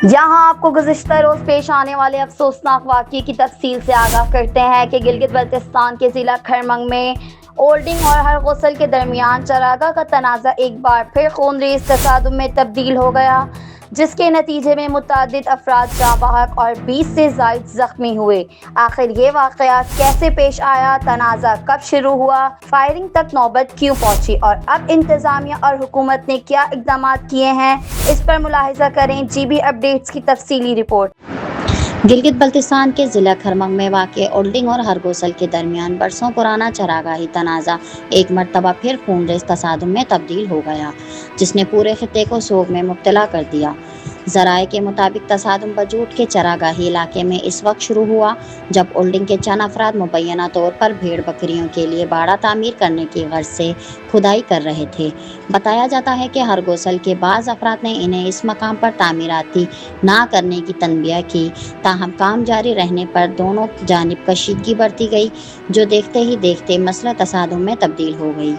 یہاں آپ کو گزشتہ روز پیش آنے والے افسوسناک واقعے کی تفصیل سے آگاہ کرتے ہیں کہ گلگت بلتستان کے ضلع کھرمنگ میں اولڈنگ اور ہر غسل کے درمیان چراگاہ کا تنازع ایک بار پھر خونریز تصادم میں تبدیل ہو گیا، جس کے نتیجے میں متعدد افراد جاں بحق اور 20 سے زائد زخمی ہوئے۔ آخر یہ واقعہ کیسے پیش آیا، تنازع کب شروع ہوا، فائرنگ تک نوبت کیوں پہنچی اور اب انتظامیہ اور حکومت نے کیا اقدامات کیے ہیں، اس پر ملاحظہ کریں جی بی اپڈیٹس کی تفصیلی رپورٹ۔ گلگت بلتستان کے ضلع کھرمنگ میں واقع اولڈنگ اور ہرگوسل کے درمیان برسوں پرانا چراگاہی تنازع ایک مرتبہ پھر خونریز تصادم میں تبدیل ہو گیا، جس نے پورے خطے کو سوگ میں مبتلا کر دیا۔ ذرائع کے مطابق تصادم بجوٹ کے چراگاہی علاقے میں اس وقت شروع ہوا جب اولڈنگ کے چند افراد مبینہ طور پر بھیڑ بکریوں کے لیے باڑہ تعمیر کرنے کی غرض سے کھدائی کر رہے تھے۔ بتایا جاتا ہے کہ ہرگوسل کے بعض افراد نے انہیں اس مقام پر تعمیراتی نہ کرنے کی تنبیہ کی، تاہم کام جاری رہنے پر دونوں جانب کشیدگی برتی گئی، جو دیکھتے ہی دیکھتے مسئلہ تصادم میں تبدیل ہو گئی۔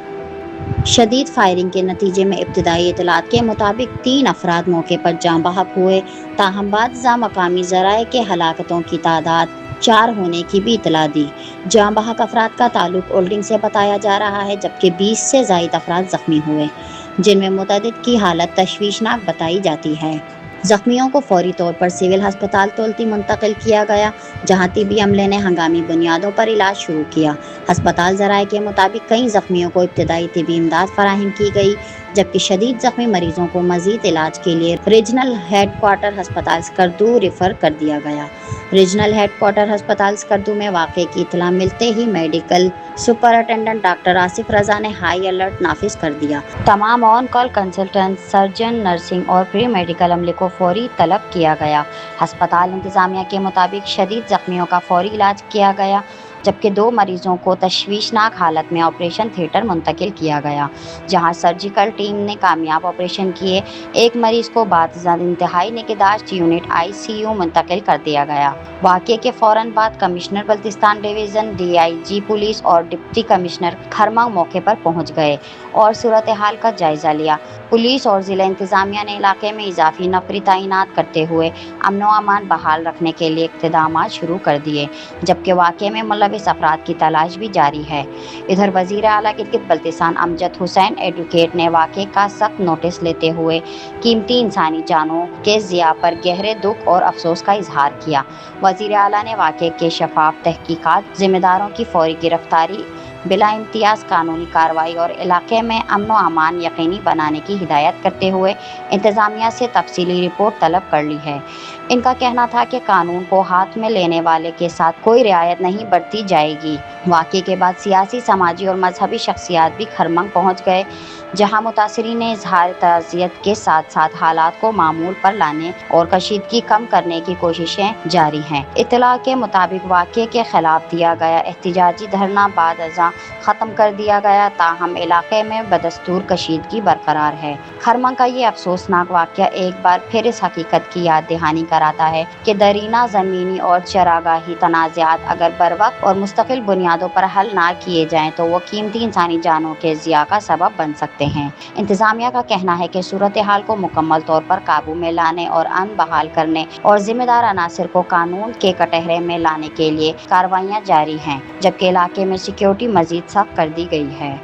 شدید فائرنگ کے نتیجے میں ابتدائی اطلاعات کے مطابق 3 افراد موقع پر جاں بحق ہوئے، تاہم بعد ازاں مقامی ذرائع کے ہلاکتوں کی تعداد 4 ہونے کی بھی اطلاع دی۔ جاں بحق افراد کا تعلق اولڈنگ سے بتایا جا رہا ہے، جبکہ 20 سے زائد افراد زخمی ہوئے، جن میں متعدد کی حالت تشویشناک بتائی جاتی ہے۔ زخمیوں کو فوری طور پر سول ہسپتال تولتی منتقل کیا گیا، جہاں طبی عملے نے ہنگامی بنیادوں پر علاج شروع کیا۔ ہسپتال ذرائع کے مطابق کئی زخمیوں کو ابتدائی طبی امداد فراہم کی گئی، جبکہ شدید زخمی مریضوں کو مزید علاج کے لیے ریجنل ہیڈ کوارٹر ہسپتال سکردو ریفر کر دیا گیا۔ ریجنل ہیڈ کوارٹر ہسپتال سکردو میں واقعے کی اطلاع ملتے ہی میڈیکل سپرنٹنڈنٹ ڈاکٹر آصف رضا نے ہائی الرٹ نافذ کر دیا۔ تمام آن کال کنسلٹنٹ، سرجن، نرسنگ اور پری میڈیکل عملے کو فوری طلب کیا گیا۔ ہسپتال انتظامیہ کے مطابق شدید زخمیوں کا فوری علاج کیا گیا، جبکہ 2 مریضوں کو تشویشناک حالت میں آپریشن تھیٹر منتقل کیا گیا، جہاں سرجیکل ٹیم نے کامیاب آپریشن کیے۔ ایک مریض کو بعد ازاں انتہائی نگہداشت یونٹ ICU منتقل کر دیا گیا۔ واقعے کے فوراً بعد commissioner Baltistan division, DIG police اور ڈپٹی کمشنر کھرمنگ موقع پر پہنچ گئے اور صورتحال کا جائزہ لیا۔ پولیس اور ضلع انتظامیہ نے علاقے میں اضافی نفری تعینات کرتے ہوئے امن و امان بحال رکھنے کے لیے اقدامات شروع کر دیے، جبکہ واقعے میں ملوث افراد کی تلاش بھی جاری ہے۔ ادھر وزیر اعلیٰ گلگت بلتستان امجد حسین ایڈوکیٹ نے واقعے کا سخت نوٹس لیتے ہوئے قیمتی انسانی جانوں کے ضیاع پر گہرے دکھ اور افسوس کا اظہار کیا۔ وزیر اعلیٰ نے واقعے کے شفاف تحقیقات، ذمہ داروں کی فوری گرفتاری، بلا امتیاز قانونی کارروائی اور علاقے میں امن و امان یقینی بنانے کی ہدایت کرتے ہوئے انتظامیہ سے تفصیلی رپورٹ طلب کر لی ہے۔ ان کا کہنا تھا کہ قانون کو ہاتھ میں لینے والے کے ساتھ کوئی رعایت نہیں برتی جائے گی۔ واقعے کے بعد سیاسی، سماجی اور مذہبی شخصیات بھی کھرمنگ پہنچ گئے، جہاں متاثرین نے اظہار تعزیت کے ساتھ ساتھ حالات کو معمول پر لانے اور کشیدگی کم کرنے کی کوششیں جاری ہیں۔ اطلاع کے مطابق واقعے کے خلاف دیا گیا احتجاجی دھرنا بعد ازاں ختم کر دیا گیا، تاہم علاقے میں بدستور کشیدگی برقرار ہے۔ کھرمنگ کا یہ افسوسناک واقعہ ایک بار پھر اس حقیقت کی یاد دہانی کراتا ہے کہ درینہ زمینی اور چراگاہی تنازعات اگر بروقت اور مستقل بنیادوں پر حل نہ کیے جائیں تو وہ قیمتی انسانی جانوں کے ضیاع کا سبب بن سکتے ہیں۔ انتظامیہ کا کہنا ہے کہ صورتحال کو مکمل طور پر قابو میں لانے اور امن بحال کرنے اور ذمہ دار عناصر کو قانون کے کٹہرے میں لانے کے لیے کارروائیاں جاری ہیں، جبکہ علاقے میں سیکیورٹی مزید سخت کر دی گئی ہے۔